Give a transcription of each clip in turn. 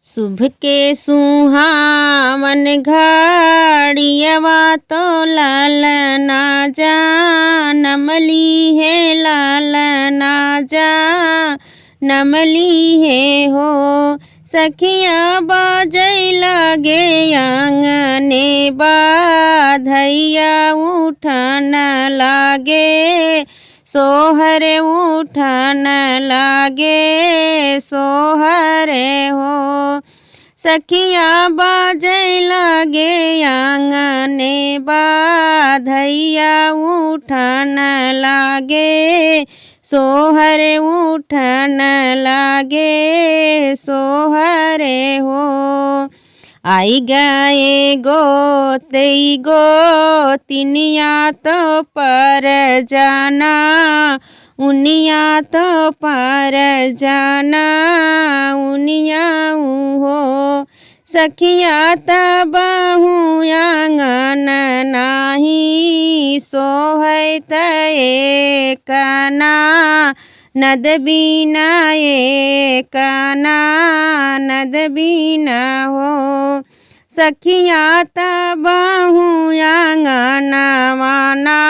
शुभ के सुहावन घड़ियवा तो लालना जानमली है, लालना जानमली है हो। सखिया बाजै लगे आंगने बाधैया उठन लागे, सोहर उठन लागे सोहरे हो। सखिया बाजै लगे आंगने बाधैया उठन लागे, सोहर उठन लागे सोहरे हो। आई गए गोतई गोतिनिया तो पर जाना, उनिया तो पर जाना उनिया हो। सखिया तबहु आंगन नाही, सोहै एकना नद बिना एकना नद बिना हो। सखिया तबहु आंगन माना,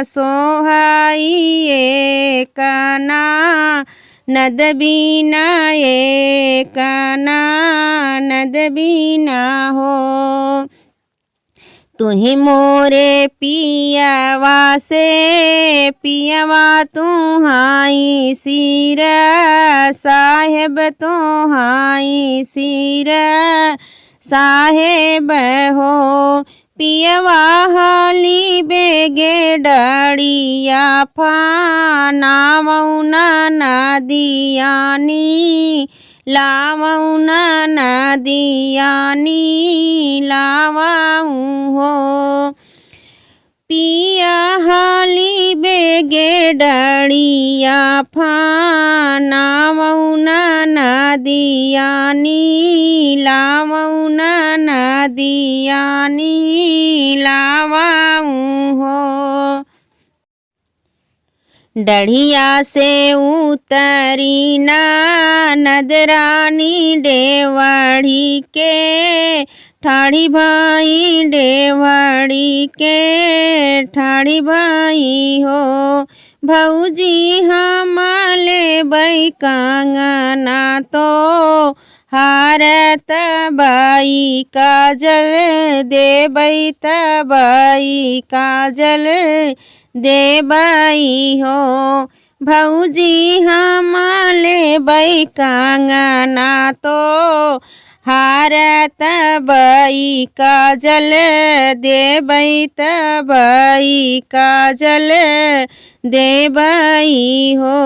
सोहई एकना नद बिना एकना नद बिना हो। तुहि मोरे पियवा से पियवा तुहाई सिर, साहेब तुहाई सिर साहेब हो। पियवा हाली बेगे डड़िया फाना मौना नदियानी, लावौना नदियानी लावाऊ हो। पिया हाली बेगे डड़िया फाना मौना नदियानी, लावौना नदियानी लावाऊ हो। डढ़िया से उतरी ना नदरानी डेवढ़ी के, ठाड़ी भाई डेवढ़ी के ठाड़ी भाई हो। भौजी हमले बै कंगना तो हारत बाई काजल, देबै तबाई काजल देबाई हो। भौजी हमले बै कंगना तो हारत बाई काजल, देबै तबाई काजल देबाई हो।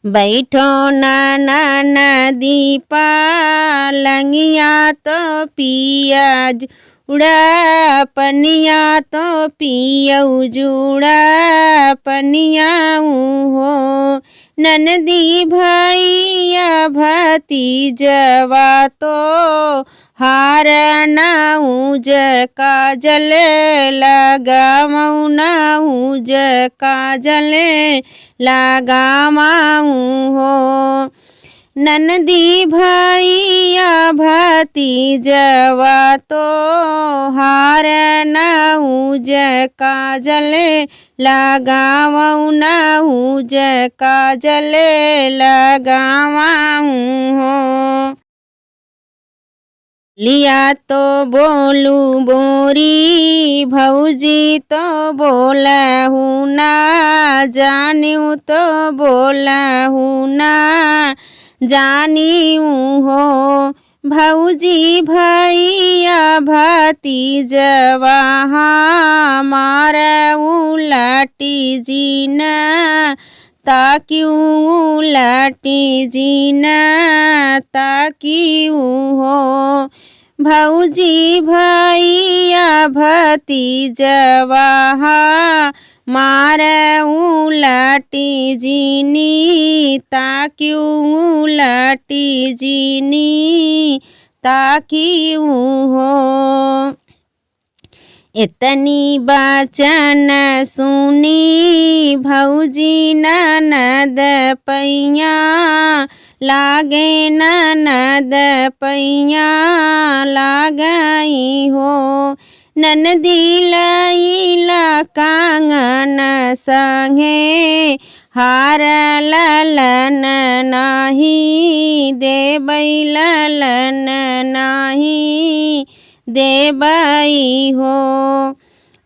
बैठो नाना नदी पालंगिया तो पिया जुड़ा, पनिया तो पियऊ जुड़ा पनिया हो। ननदी भैया भतीजवा तो हारना उज काजल, लगावना उज काजल लगावाऊ हो। ननदी भैया भतीजवा तो हारना उज काजल, लगावना उज काजल लगावाऊ हो। लिया तो बोलू बोरी भौजी तो बोलहु ना, जानिऊ तो बोलहु ना जानिऊ हो। भौजी भैया भतीजवा हमार उलटी जीना, ताकिऊ उलटी जीना ताकिऊ हो। भौजी भैया भतीजवा मार उलटी जीनी, ताकिऊ उलटी जीनी ताकिऊ हो। इतनी बचन सुनी भौजी ननद पैया लागे ननद पैया लागई हो। ननदी लैला कांगन संगे हार ललन नाही देबै ललन नाही देबै हो।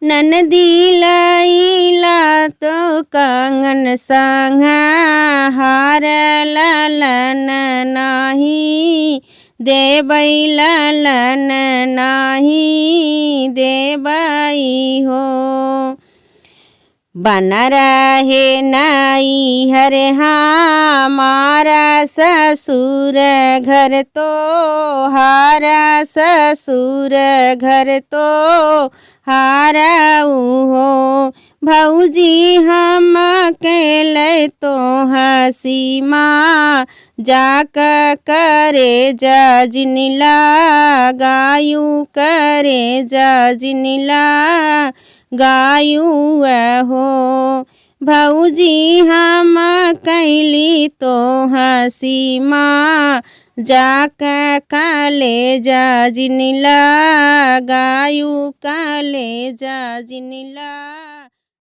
ननदी लैला तो कांगन संग हार ललन नाही देबै ललन नाही देबै हो। बन रहे नैहर हमारा ससुर घर तो हारा ससुर घर तो हारऊ हो। भौजी हम अकेले तो हसी माँ जाक करे जिनिला गायू करे जिनिला गायू हो। भौजी हम कैली तो हसी माँ जाक काले जिनिला गायू काले जिनिला।